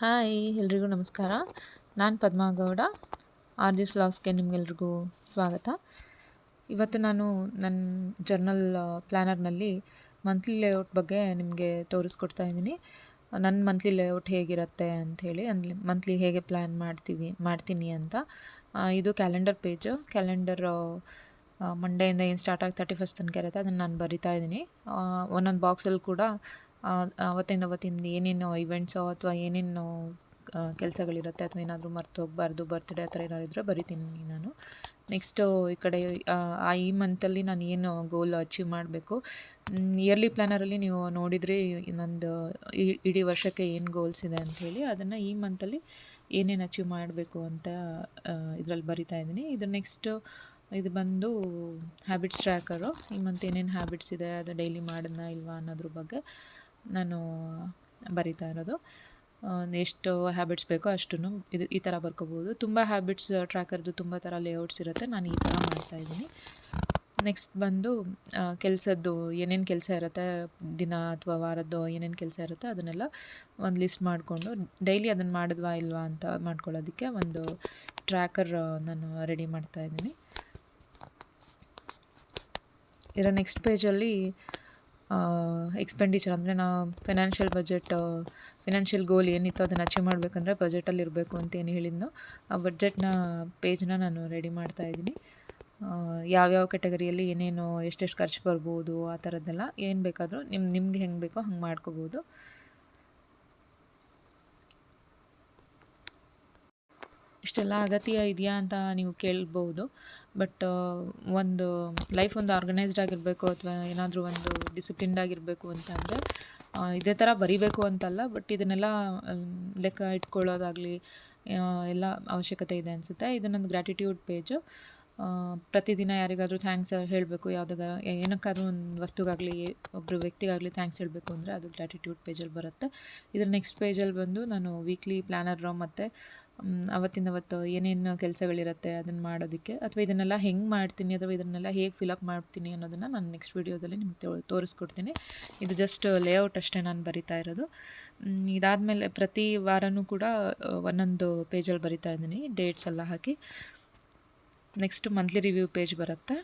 Hi ಎಲ್ರಿಗೂ ನಮಸ್ಕಾರ. ನಾನು ಪದ್ಮಾ ಗೌಡ. ಆರ್ ಜಿ ವ್ಲಾಗ್ಸ್ಗೆ ನಿಮಗೆಲ್ರಿಗೂ ಸ್ವಾಗತ. ಇವತ್ತು ನಾನು ನನ್ನ ಜರ್ನಲ್ ಪ್ಲ್ಯಾನರ್ನಲ್ಲಿ ಮಂತ್ಲಿ ಲೇಔಟ್ ಬಗ್ಗೆ ನಿಮಗೆ ತೋರಿಸ್ಕೊಡ್ತಾ ಇದ್ದೀನಿ. ನನ್ನ ಮಂತ್ಲಿ ಲೇಔಟ್ ಹೇಗಿರುತ್ತೆ ಅಂಥೇಳಿ, ಅಂದರೆ ಮಂತ್ಲಿ ಹೇಗೆ ಪ್ಲ್ಯಾನ್ ಮಾಡ್ತೀನಿ ಅಂತ. ಇದು ಕ್ಯಾಲೆಂಡರ್ ಪೇಜು. ಕ್ಯಾಲೆಂಡರ್ ಮಂಡೆಯಿಂದ ಏನು ಸ್ಟಾರ್ಟ್ ಆಗಿ 31st ತನಕ ಇರುತ್ತೆ, ಅದನ್ನು ನಾನು ಬರಿತಾ ಇದ್ದೀನಿ. ಒಂದೊಂದು ಬಾಕ್ಸಲ್ಲಿ ಕೂಡ ಅವತ್ತಿಂದ ಏನೇನು ಇವೆಂಟ್ಸೋ ಅಥವಾ ಏನೇನು ಕೆಲಸಗಳಿರುತ್ತೆ ಅಥವಾ ಏನಾದರೂ ಮರ್ತು ಹೋಗಬಾರ್ದು, ಬರ್ತ್ಡೇ ಆ ಥರ ಏನಾದ್ರು ಇದ್ದರೆ ಬರಿತೀನಿ ನಾನು. ನೆಕ್ಸ್ಟು ಈ ಕಡೆ ಈ ಮಂತಲ್ಲಿ ನಾನು ಏನು ಗೋಲ್ ಅಚೀವ್ ಮಾಡಬೇಕು. ಇಯರ್ಲಿ ಪ್ಲ್ಯಾನರಲ್ಲಿ ನೀವು ನೋಡಿದರೆ ನಂದು ಇಡೀ ವರ್ಷಕ್ಕೆ ಏನು ಗೋಲ್ಸ್ ಇದೆ ಅಂಥೇಳಿ, ಅದನ್ನು ಈ ಮಂತಲ್ಲಿ ಏನೇನು ಅಚೀವ್ ಮಾಡಬೇಕು ಅಂತ ಇದರಲ್ಲಿ ಬರಿತಾ ಇದ್ದೀನಿ. ಇದು ನೆಕ್ಸ್ಟು ಇದು ಬಂದು ಹ್ಯಾಬಿಟ್ಸ್ ಟ್ರ್ಯಾಕರು. ಈ ಮಂತ್ ಏನೇನು ಹ್ಯಾಬಿಟ್ಸ್ ಇದೆ, ಅದು ಡೈಲಿ ಮಾಡೋದನ್ನ ಇಲ್ವಾ ಅನ್ನೋದ್ರ ಬಗ್ಗೆ ನಾನು ಬರಿತಾ ಇರೋದು. ಎಷ್ಟು ಹ್ಯಾಬಿಟ್ಸ್ ಬೇಕೋ ಅಷ್ಟು ಈ ಥರ ಬರ್ಕೋಬೋದು. ತುಂಬ ಹ್ಯಾಬಿಟ್ಸ್ ಟ್ರ್ಯಾಕರ್ದು ತುಂಬ ಥರ ಲೇಔಟ್ಸ್ ಇರುತ್ತೆ. ನಾನು ಈ ಥರ ಮಾಡ್ತಾಯಿದ್ದೀನಿ. ನೆಕ್ಸ್ಟ್ ಬಂದು ಕೆಲಸದ್ದು ಏನೇನು ಕೆಲಸ ಇರುತ್ತೆ, ದಿನ ಅಥವಾ ವಾರದ್ದು ಏನೇನು ಕೆಲಸ ಇರುತ್ತೆ ಅದನ್ನೆಲ್ಲ ಒಂದು ಲಿಸ್ಟ್ ಮಾಡಿಕೊಂಡು ಡೈಲಿ ಅದನ್ನು ಮಾಡಿದ್ವಾ ಇಲ್ವಾ ಅಂತ ಮಾಡ್ಕೊಳ್ಳೋದಕ್ಕೆ ಒಂದು ಟ್ರ್ಯಾಕರ್ ನಾನು ರೆಡಿ ಮಾಡ್ತಾಯಿದ್ದೀನಿ. ಇದರ ನೆಕ್ಸ್ಟ್ ಪೇಜಲ್ಲಿ ಎಕ್ಸ್ಪೆಂಡಿಚರ್, ಅಂದರೆ ನಾವು ಫಿನಾನ್ಷಿಯಲ್ ಗೋಲ್ ಏನಿತ್ತು ಅದನ್ನು ಅಚೀವ್ ಮಾಡಬೇಕಂದ್ರೆ ಬಜೆಟಲ್ಲಿ ಇರಬೇಕು ಅಂತ ಏನು ಹೇಳಿದ್ನೋ ಆ ಬಜೆಟ್ನ ಪೇಜ್ನ ನಾನು ರೆಡಿ ಮಾಡ್ತಾಯಿದ್ದೀನಿ. ಯಾವ್ಯಾವ ಕೆಟಗರಿಯಲ್ಲಿ ಏನೇನು ಎಷ್ಟೆಷ್ಟು ಖರ್ಚು ಬರ್ಬೋದು ಆ ಥರದ್ದೆಲ್ಲ ಏನು ಬೇಕಾದರೂ ನಿಮ್ಗೆ ಹೆಂಗೆ ಬೇಕೋ ಹಂಗೆ ಮಾಡ್ಕೋಬೋದು. ಇಷ್ಟೆಲ್ಲ ಅಗತ್ಯ ಇದೆಯಾ ಅಂತ ನೀವು ಕೇಳ್ಬೋದು. ಬಟ್ ಒಂದು ಲೈಫ್ ಒಂದು ಆರ್ಗನೈಸ್ಡ್ ಆಗಿರಬೇಕು ಅಥವಾ ಏನಾದರೂ ಒಂದು ಡಿಸಿಪ್ಲಿನ್ಡ್ ಆಗಿರಬೇಕು ಅಂತಂದರೆ ಇದೇ ಥರ ಬರಿಬೇಕು ಅಂತಲ್ಲ, ಬಟ್ ಇದನ್ನೆಲ್ಲ ಲೆಕ್ಕ ಇಟ್ಕೊಳ್ಳೋದಾಗಲಿ ಎಲ್ಲ ಅವಶ್ಯಕತೆ ಇದೆ ಅನಿಸುತ್ತೆ. ಇದು ನನ್ನ ಗ್ರ್ಯಾಟಿಟ್ಯೂಡ್ ಪೇಜು. ಪ್ರತಿದಿನ ಯಾರಿಗಾದರೂ ಥ್ಯಾಂಕ್ಸ್ ಹೇಳಬೇಕು, ಏನಕ್ಕಾದ್ರೂ ಒಂದು ವಸ್ತುಗಾಗಲಿ ಒಬ್ಬರು ವ್ಯಕ್ತಿಗಾಗಲಿ ಥ್ಯಾಂಕ್ಸ್ ಹೇಳಬೇಕು ಅಂದರೆ ಅದು ಗ್ರ್ಯಾಟಿಟ್ಯೂಡ್ ಪೇಜಲ್ಲಿ ಬರುತ್ತೆ. ಇದರ ನೆಕ್ಸ್ಟ್ ಪೇಜಲ್ಲಿ ಬಂದು ನಾನು ವೀಕ್ಲಿ ಪ್ಲ್ಯಾನರ್ ಮತ್ತು ಅವತ್ತಿಂದವತ್ತು ಏನೇನು ಕೆಲಸಗಳಿರುತ್ತೆ ಅದನ್ನು ಮಾಡೋದಕ್ಕೆ, ಅಥವಾ ಇದನ್ನೆಲ್ಲ ಹೆಂಗೆ ಮಾಡ್ತೀನಿ ಅಥವಾ ಇದನ್ನೆಲ್ಲ ಹೇಗೆ ಫಿಲಪ್ ಮಾಡ್ತೀನಿ ಅನ್ನೋದನ್ನು ನಾನು ನೆಕ್ಸ್ಟ್ ವೀಡಿಯೋದಲ್ಲಿ ನಿಮ್ಗೆ ತೋರಿಸ್ಕೊಡ್ತೀನಿ. ಇದು ಜಸ್ಟ್ ಲೇಔಟ್ ಅಷ್ಟೇ ನಾನು ಬರಿತಾ ಇರೋದು. ಇದಾದಮೇಲೆ ಪ್ರತಿ ವಾರವೂ ಕೂಡ ಒಂದೊಂದು ಪೇಜಲ್ಲಿ ಬರಿತಾ ಇದ್ದೀನಿ, ಡೇಟ್ಸ್ ಎಲ್ಲ ಹಾಕಿ. ನೆಕ್ಸ್ಟ್ ಮಂತ್ಲಿ ರಿವ್ಯೂ ಪೇಜ್ ಬರುತ್ತೆ.